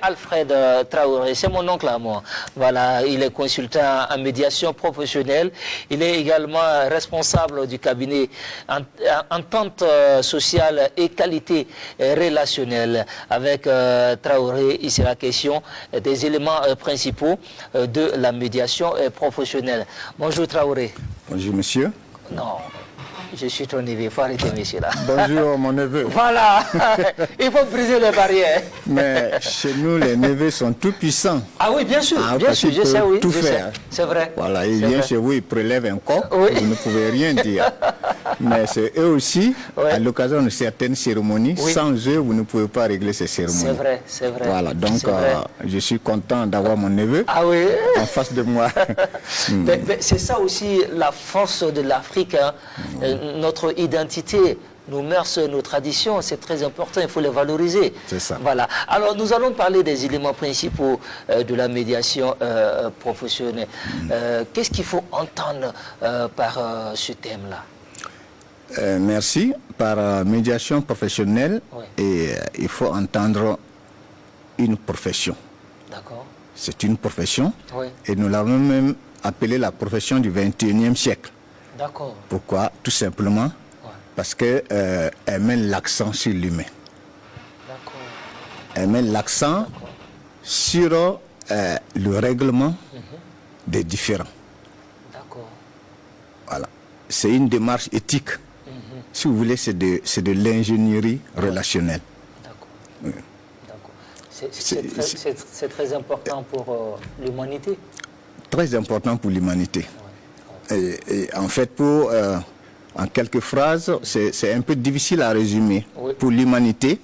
Alfred Traoré, c'est mon oncle à moi. Voilà, il est consultant en médiation professionnelle. Il est également responsable du cabinet entente sociale et qualité relationnelle. Avec Traoré, il sera question des éléments principaux de la médiation professionnelle. Bonjour Traoré. Bonjour monsieur. Non. Je suis ton neveu, il faut arrêter, monsieur, là. Bonjour, mon neveu. Voilà, il faut briser les barrières. Mais chez nous, les neveux sont tout puissants. Ah oui, bien sûr, je sais, oui. Tout faire. C'est vrai. Voilà, il vient chez vous, il prélève un corps, oui. Vous ne pouvez rien dire. Mais c'est eux aussi, à l'occasion de certaines cérémonies, sans eux, vous ne pouvez pas régler ces cérémonies. C'est vrai, c'est vrai. Voilà, donc je suis content d'avoir mon neveu en face de moi. C'est ça aussi la force de l'Afrique, hein. Notre identité, nos mœurs, nos traditions, c'est très important, il faut les valoriser. C'est ça. Voilà. Alors, nous allons parler des éléments principaux de la médiation professionnelle. Qu'est-ce qu'il faut entendre par ce thème-là? Merci. Par médiation professionnelle, et, il faut entendre une profession. D'accord. C'est une profession, et nous l'avons même appelée la profession du 21e siècle. D'accord. Pourquoi? Tout simplement parce qu'elle met l'accent sur l'humain. D'accord. Elle met l'accent sur le règlement des différends. D'accord. Voilà. C'est une démarche éthique. Si vous voulez, c'est de l'ingénierie relationnelle. D'accord. Oui. D'accord. C'est très important pour l'humanité. Très important pour l'humanité. Et en fait, en quelques phrases, c'est un peu difficile à résumer pour l'humanité,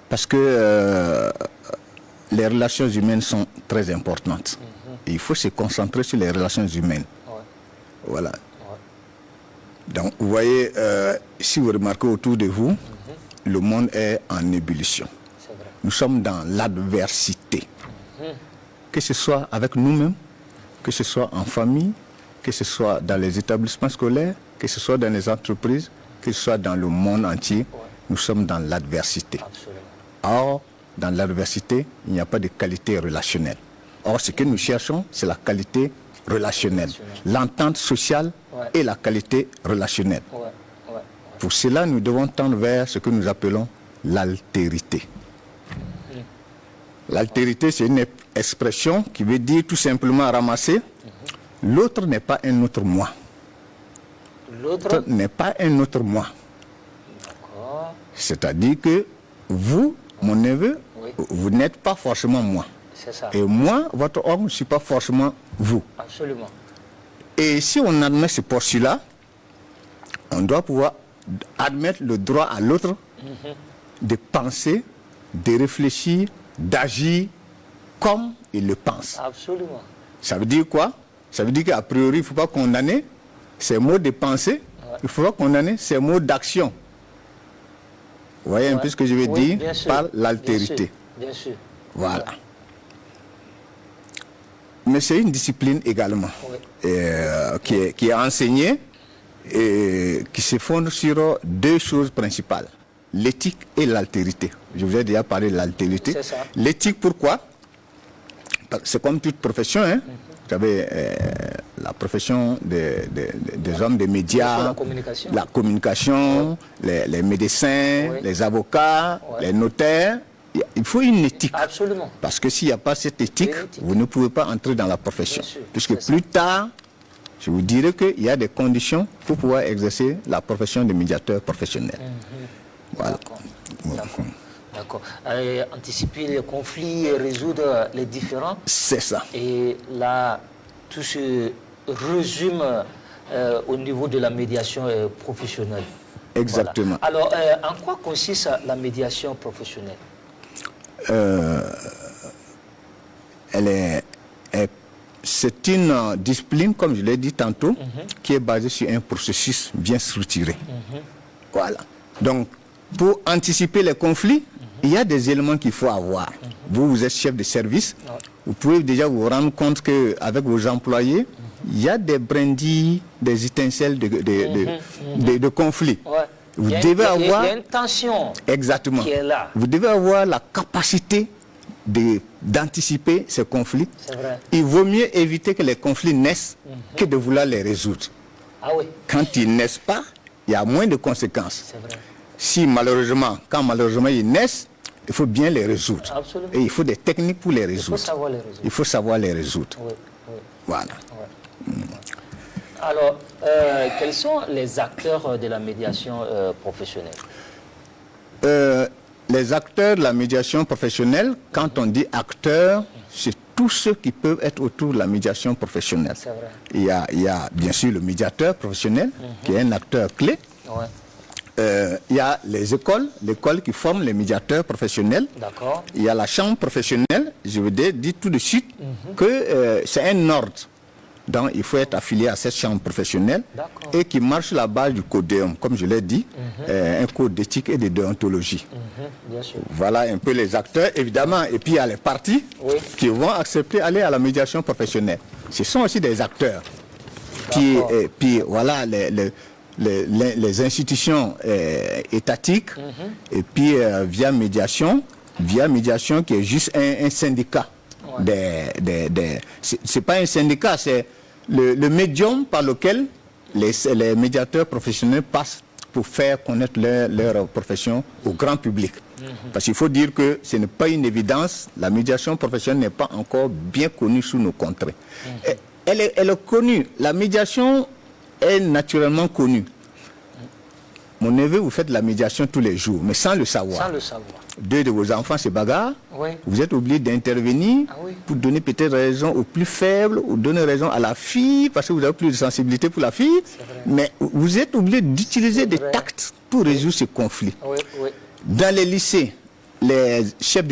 parce que les relations humaines sont très importantes. Et il faut se concentrer sur les relations humaines. Voilà. Donc, vous voyez, si vous remarquez autour de vous, le monde est en ébullition. Nous sommes dans l'adversité. Que ce soit avec nous-mêmes, que ce soit en famille, que ce soit dans les établissements scolaires, que ce soit dans les entreprises, que ce soit dans le monde entier, nous sommes dans l'adversité. Or, dans l'adversité, il n'y a pas de qualité relationnelle. Or, ce que nous cherchons, c'est la qualité relationnelle, l'entente sociale et la qualité relationnelle. Pour cela, nous devons tendre vers ce que nous appelons l'altérité. L'altérité, c'est une expression qui veut dire tout simplement ramasser. L'autre n'est pas un autre moi. L'autre n'est pas un autre moi. C'est-à-dire que vous, mon neveu, vous n'êtes pas forcément moi. Ça. Et moi, votre homme, ne suis pas forcément vous. Absolument. Et si on admet ce postulat, on doit pouvoir admettre le droit à l'autre de penser, de réfléchir, d'agir comme il le pense. Absolument. Ça veut dire quoi? Ça veut dire qu'à priori, il ne faut pas condamner ces mots de pensée, il faut pas condamner ces mots d'action. Vous voyez un peu ce que je veux dire par l'altérité. Bien sûr. Voilà. Mais c'est une discipline également qui est enseignée et qui se fonde sur deux choses principales, l'éthique et l'altérité. Je vous ai déjà parlé de l'altérité. L'éthique, pourquoi? C'est comme toute profession, hein. Vous savez, la profession des hommes des médias, la communication, les médecins, les avocats, les notaires. Il faut une éthique. Absolument. Parce que s'il n'y a pas cette éthique, vous ne pouvez pas entrer dans la profession. Puisque plus tard, je vous dirai qu'il y a des conditions pour pouvoir exercer la profession de médiateur professionnel. Voilà. D'accord. Anticiper les conflits et résoudre les différends. C'est ça. Et là, tout se résume au niveau de la médiation professionnelle. Exactement. Voilà. Alors, en quoi consiste la médiation professionnelle? C'est une discipline, comme je l'ai dit tantôt, qui est basée sur un processus bien structuré. Voilà. Donc, pour anticiper les conflits, il y a des éléments qu'il faut avoir. Vous êtes chef de service, vous pouvez déjà vous rendre compte qu'avec vos employés, il y a des brindilles, des étincelles de conflits. Vous devez avoir... Il y a une tension qui est là. Vous devez avoir la capacité d'anticiper ces conflits. C'est vrai. Il vaut mieux éviter que les conflits naissent que de vouloir les résoudre. Ah oui. Quand ils ne naissent pas, il y a moins de conséquences. C'est vrai. Si malheureusement, quand malheureusement ils naissent, il faut bien les résoudre. Absolument. Et il faut des techniques pour les Il faut résoudre. savoir les résoudre. Il faut savoir les résoudre. Oui, oui. Voilà. Ouais. Alors, quels sont les acteurs de la médiation professionnelle? Les acteurs de la médiation professionnelle, quand on dit acteurs, c'est tous ceux qui peuvent être autour de la médiation professionnelle. C'est vrai. Il y a bien sûr le médiateur professionnel, qui est un acteur clé. Ouais. Il y a les écoles qui forment les médiateurs professionnels. D'accord. Il y a la chambre professionnelle. Je veux dire tout de suite que c'est un ordre. Donc il faut être affilié à cette chambre professionnelle et qui marche sur la base du codéum, comme je l'ai dit, un code d'éthique et de déontologie. Bien sûr. Voilà un peu les acteurs, évidemment. Et puis il y a les partis qui vont accepter d'aller à la médiation professionnelle. Ce sont aussi des acteurs. Puis voilà les institutions étatiques, et puis via médiation qui est juste un syndicat. C'est pas un syndicat, c'est le médium par lequel les médiateurs professionnels passent pour faire connaître leur profession au grand public. Parce qu'il faut dire que ce n'est pas une évidence, la médiation professionnelle n'est pas encore bien connue sous nos contrées. Elle est connue, la médiation est naturellement connue. Mon neveu, vous faites de la médiation tous les jours, mais sans le savoir. Sans le savoir. Deux de vos enfants se bagarrent, vous êtes obligé d'intervenir pour donner peut-être raison aux plus faibles, ou donner raison à la fille, parce que vous avez plus de sensibilité pour la fille, mais vous êtes obligé d'utiliser des tacts pour résoudre ce conflit. Dans les lycées, les chefs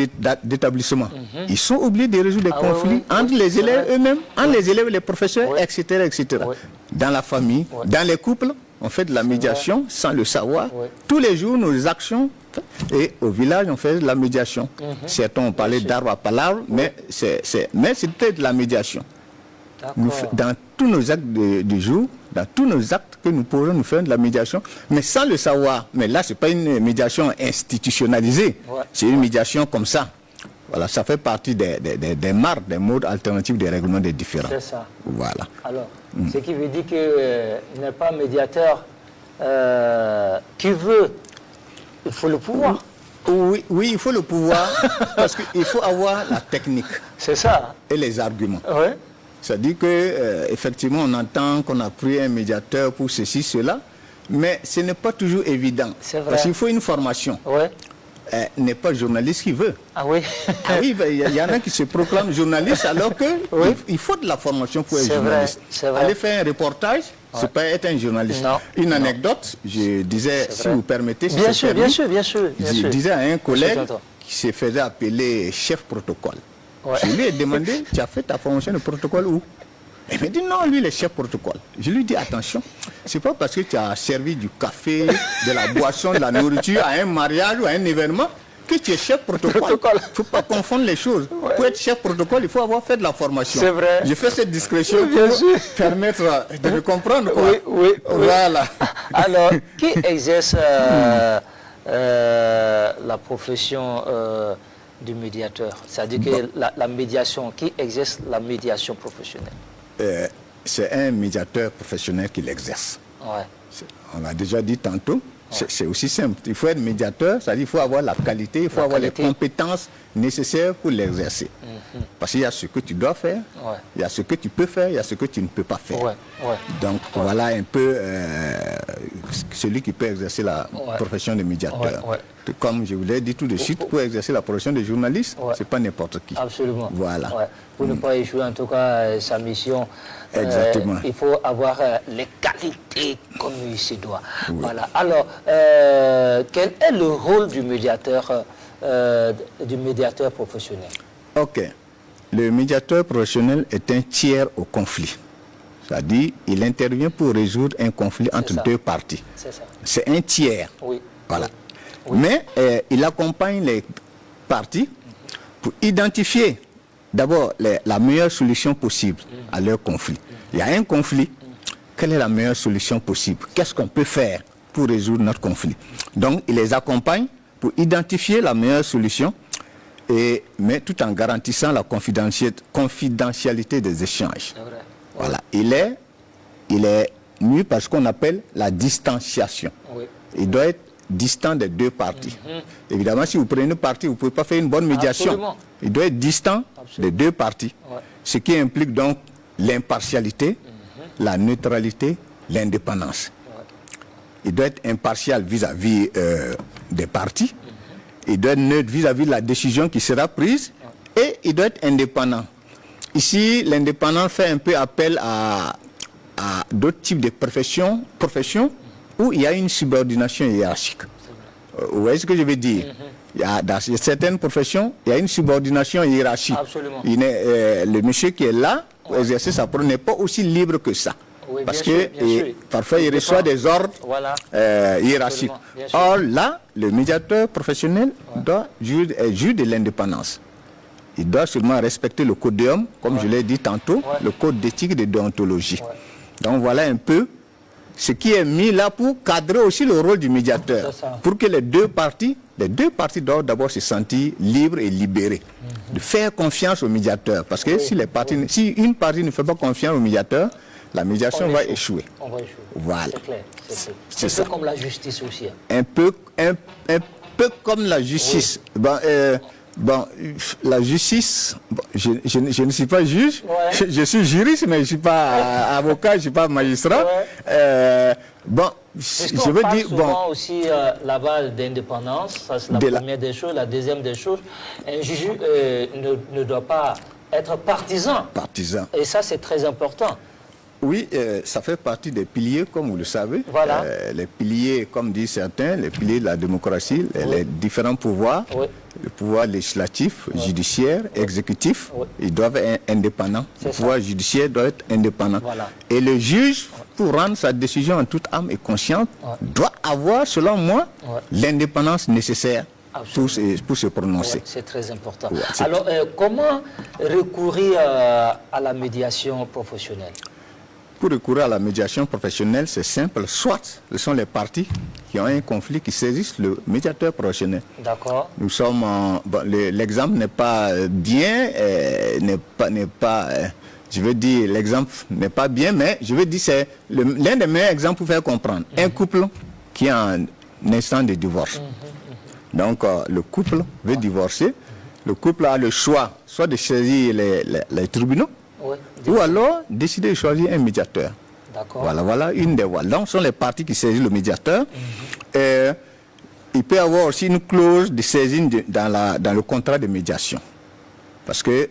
d'établissement, ils sont obligés de résoudre des conflits entre les élèves eux-mêmes, entre les élèves et les professeurs, etc. etc. Dans la famille, dans les couples, on fait de la médiation sans le savoir. Tous les jours, nos actions, et au village, on fait de la médiation. Certains ont parlé d'arbre à palabre, mais c'était de la médiation. Dans tous nos actes du jour, dans tous nos actes que nous pourrons nous faire de la médiation, mais sans le savoir. Mais là, ce n'est pas une médiation institutionnalisée, c'est une médiation comme ça. Voilà, ça fait partie des marques, des modes alternatifs des règlements des différends. C'est ça. Voilà. Alors, ce qui veut dire qu'il n'est pas médiateur qui veut, il faut le pouvoir. Oui, il faut le pouvoir, parce qu'il faut avoir la technique. C'est ça. Et les arguments. Ouais. C'est-à-dire qu'effectivement, on entend qu'on a pris un médiateur pour ceci, cela, mais ce n'est pas toujours évident. C'est vrai. Parce qu'il faut une formation. N'est pas journaliste qui veut. Ah oui. Ah oui, il y en a qui se proclament journalistes alors que il faut de la formation pour être journaliste. Aller faire un reportage, c'est pas être un journaliste. Non. Une anecdote, je disais, si vous permettez, si bien sûr, je disais à un collègue qui se faisait appeler chef protocole. Je lui ai demandé, tu as fait ta formation de protocole où? Il m'a dit non, lui, il est chef protocole. Je lui ai dit attention, c'est pas parce que tu as servi du café, de la boisson, de la nourriture à un mariage ou à un événement que tu es chef protocole. Il ne faut pas confondre les choses. Pour être chef protocole, il faut avoir fait de la formation. C'est vrai. Je fais cette discrétion pour permettre de me comprendre. Oui. Voilà. Alors, qui exerce la profession du médiateur? C'est-à-dire que la médiation, qui exerce la médiation professionnelle? C'est un médiateur professionnel qui l'exerce. On l'a déjà dit tantôt. C'est aussi simple. Il faut être médiateur, c'est-à-dire qu'il faut avoir la qualité, il faut avoir les compétences nécessaires pour l'exercer. Parce qu'il y a ce que tu dois faire, il y a ce que tu peux faire, il y a ce que tu ne peux pas faire. Donc voilà un peu celui qui peut exercer la profession de médiateur. Comme je vous l'ai dit tout de suite, pour exercer la profession de journaliste, ce n'est pas n'importe qui. Absolument. Voilà. Pour ne pas échouer en tout cas sa mission, il faut avoir les qualités comme il se doit. Voilà. Alors, quel est le rôle du médiateur professionnel? Ok. Le médiateur professionnel est un tiers au conflit. C'est-à-dire, il intervient pour résoudre un conflit entre deux parties. C'est un tiers. Voilà. Mais il accompagne les parties pour identifier d'abord la meilleure solution possible à leur conflit. Il y a un conflit, quelle est la meilleure solution possible? Qu'est-ce qu'on peut faire pour résoudre notre conflit? Donc, il les accompagne pour identifier la meilleure solution mais tout en garantissant la confidentialité des échanges. Voilà, il est mieux par ce qu'on appelle la distanciation. Oui. Il doit être distant des deux parties. Évidemment, si vous prenez une partie, vous ne pouvez pas faire une bonne médiation. Absolument. Il doit être distant des deux parties, ce qui implique donc l'impartialité, la neutralité, l'indépendance. Il doit être impartial vis-à-vis des parties, il doit être neutre vis-à-vis de la décision qui sera prise, et il doit être indépendant. Ici, l'indépendance fait un peu appel à d'autres types de professions où il y a une subordination hiérarchique. Vous voyez ce que je veux dire? Dans certaines professions, il y a une subordination hiérarchique. Absolument. Le monsieur qui est là pour exercer sa profession n'est pas aussi libre que ça. Oui, parce que parfois il reçoit des ordres hiérarchiques. Or là, le médiateur professionnel doit juger de l'indépendance. Il doit seulement respecter le codéum, comme je l'ai dit tantôt, le code d'éthique et de déontologie. Donc voilà un peu ce qui est mis là pour cadrer aussi le rôle du médiateur. Pour que les deux parties doivent d'abord se sentir libres et libérées. De faire confiance au médiateur. Parce que si une partie ne fait pas confiance au médiateur, la médiation va échouer. On va échouer. Voilà. C'est clair. C'est un peu comme la justice aussi. Un peu comme la justice. Bon, la justice, je ne suis pas juge, je suis juriste, mais je ne suis pas avocat, je ne suis pas magistrat. Je veux dire, souvent aussi la base d'indépendance, ça c'est la première des choses. La deuxième des choses, un juge ne doit pas être partisan. Et ça c'est très important. Oui, ça fait partie des piliers, comme vous le savez. Voilà. Les piliers, comme disent certains, les piliers de la démocratie, les différents pouvoirs, le pouvoir législatif, judiciaire, exécutif, ils doivent être indépendants. Le pouvoir judiciaire doit être indépendant. Voilà. Et le juge, pour rendre sa décision en toute âme et conscience, doit avoir, selon moi, l'indépendance nécessaire pour se prononcer. C'est très important. Alors, comment recourir à la médiation professionnelle? Pour recourir à la médiation professionnelle, c'est simple. Soit ce sont les parties qui ont un conflit qui saisissent le médiateur professionnel. D'accord. Nous sommes l'exemple n'est pas bien, je veux dire, l'exemple n'est pas bien, mais je veux dire, c'est l'un des meilleurs exemples pour faire comprendre. Un couple qui est en instant de divorce. Donc, le couple veut divorcer. Le couple a le choix, soit de saisir les tribunaux, ou alors décider de choisir un médiateur. Voilà une des voies. Donc, ce sont les parties qui saisissent le médiateur. Il peut y avoir aussi une clause de saisine dans le contrat de médiation. Parce que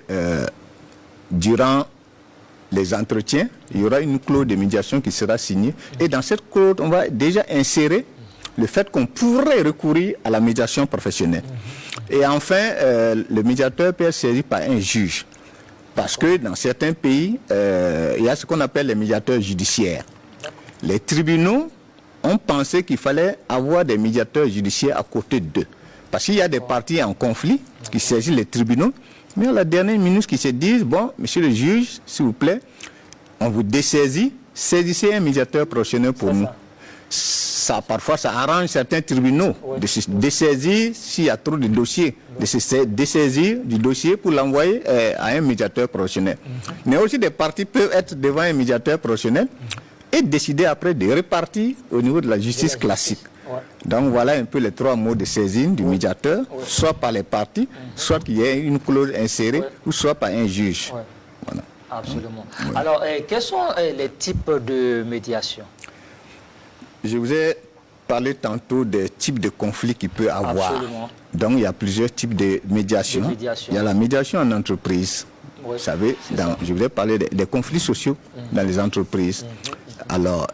durant les entretiens, il y aura une clause de médiation qui sera signée. Et dans cette clause, on va déjà insérer le fait qu'on pourrait recourir à la médiation professionnelle. Et enfin, le médiateur peut être saisi par un juge. Parce que dans certains pays, il y a ce qu'on appelle les médiateurs judiciaires. Les tribunaux ont pensé qu'il fallait avoir des médiateurs judiciaires à côté d'eux. Parce qu'il y a des parties en conflit qui saisissent les tribunaux, mais à la dernière minute qui se disent, bon, monsieur le juge, s'il vous plaît, on vous dessaisit, saisissez un médiateur professionnel pour nous. Parfois, ça arrange certains tribunaux de se dessaisir s'il y a trop de dossiers, de se dessaisir du dossier pour l'envoyer à un médiateur professionnel. Mais aussi des parties peuvent être devant un médiateur professionnel et décider après de répartir au niveau de la justice classique. Donc voilà un peu les trois mots de saisine du médiateur, soit par les parties, soit qu'il y ait une clause insérée, ou soit par un juge. Voilà. Absolument. Alors, quels sont les types de médiation? Je vous ai parlé tantôt des types de conflits qu'il peut avoir. Absolument. Donc il y a plusieurs types de médiation. Il y a la médiation en entreprise. Vous savez, je vous ai parlé des conflits sociaux dans les entreprises. Alors,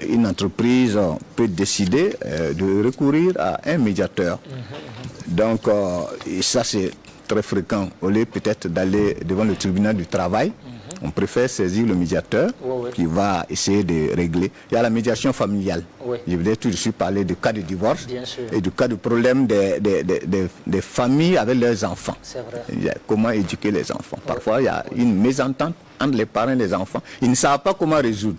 une entreprise peut décider de recourir à un médiateur. Donc, ça c'est très fréquent. Au lieu peut-être d'aller devant le tribunal du travail, on préfère saisir le médiateur qui va essayer de régler. Il y a la médiation familiale. Je voulais tout de suite parler du cas de divorce et du cas de problème des familles avec leurs enfants. C'est vrai. Comment éduquer les enfants. Parfois, il y a une mésentente entre les parents et les enfants. Ils ne savent pas comment résoudre.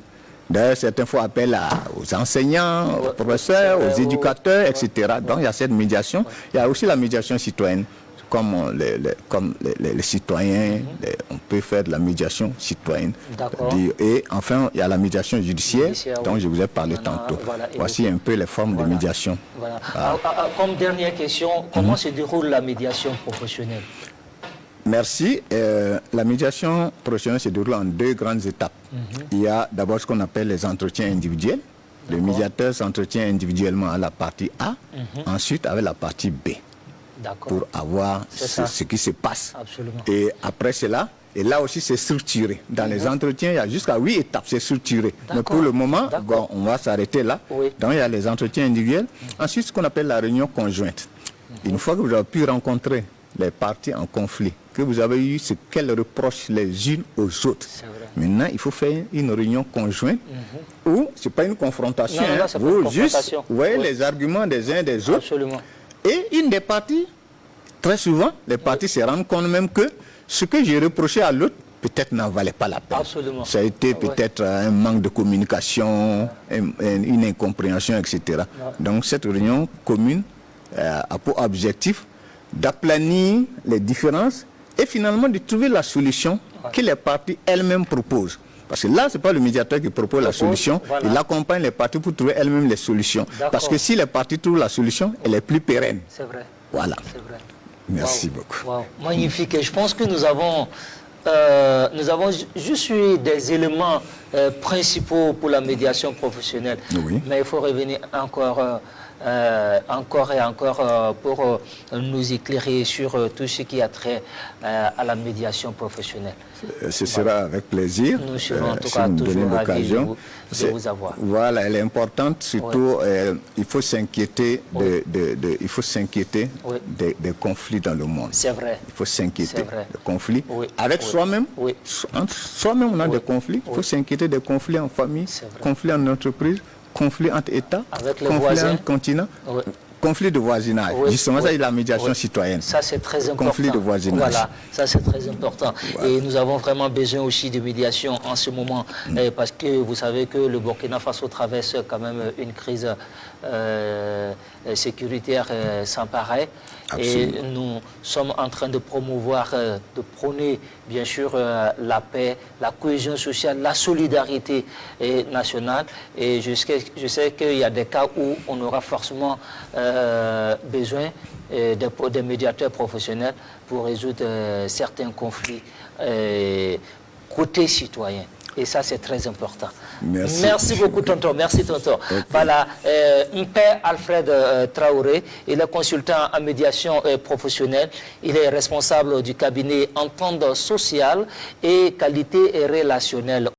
D'ailleurs, certains font appel aux enseignants, aux professeurs, aux éducateurs, etc. Donc, il y a cette médiation. Il y a aussi la médiation citoyenne. comme les citoyens, on peut faire de la médiation citoyenne. Et enfin, il y a la médiation judiciaire dont je vous ai parlé tantôt. Voilà, voici un peu les formes de médiation. Voilà. Comme dernière question, comment se déroule la médiation professionnelle? Merci. La médiation professionnelle se déroule en 2 grandes étapes. Il y a d'abord ce qu'on appelle les entretiens individuels. Le médiateur s'entretient individuellement à la partie A, ensuite avec la partie B, pour avoir ce qui se passe. Absolument. Et après cela, et là aussi c'est structuré. Dans les entretiens, il y a jusqu'à 8 étapes, c'est structuré. Mais pour le moment, bon, on va s'arrêter là. Donc il y a les entretiens individuels. Ensuite, ce qu'on appelle la réunion conjointe. Une fois que vous avez pu rencontrer les parties en conflit, que vous avez eu ce qu'elles reprochent les unes aux autres. Maintenant, il faut faire une réunion conjointe où ce n'est pas une confrontation, vous juste voyez les arguments des uns des autres. Absolument. Et une des parties, très souvent, les parties se rendent compte même que ce que j'ai reproché à l'autre, peut-être n'en valait pas la peine. Absolument. Ça a été peut-être un manque de communication, une incompréhension, etc. Donc cette réunion commune a pour objectif d'aplanir les différences et finalement de trouver la solution que les parties elles-mêmes proposent. Parce que là, ce n'est pas le médiateur qui propose la solution, il accompagne les parties pour trouver elles-mêmes les solutions. Parce que si les parties trouvent la solution, elle est plus pérenne. C'est vrai. Voilà. Vrai. Merci beaucoup. Magnifique. Et je pense que nous avons juste eu des éléments principaux pour la médiation professionnelle. Mais il faut revenir encore et encore pour nous éclairer sur tout ce qui a trait à la médiation professionnelle. Ce sera avec plaisir. Nous serons en tout cas toujours ravis de vous avoir. Voilà, elle est importante, surtout il faut s'inquiéter des conflits dans le monde. C'est vrai. Il faut s'inquiéter des conflits. Avec soi-même, soi-même on a des conflits. Il faut s'inquiéter des conflits en famille, conflits en entreprise, conflits entre États, conflits entre continents, conflits de voisinage. Justement, ça, c'est la médiation citoyenne. Ça, c'est très important. Conflits de voisinage. Voilà, ça, c'est très important. Et nous avons vraiment besoin aussi de médiation en ce moment, parce que vous savez que le Burkina Faso traverse quand même une crise sécuritaire sans pareil. Et nous sommes en train de promouvoir, de prôner bien sûr la paix, la cohésion sociale, la solidarité nationale. Et je sais qu'il y a des cas où on aura forcément besoin des médiateurs professionnels pour résoudre certains conflits côté citoyen. Et ça, c'est très important. Merci beaucoup, tonton. Merci, tonton. Voilà, Mpe Alfred Traoré, il est consultant en médiation professionnelle. Il est responsable du cabinet Entente sociale et qualité relationnelle.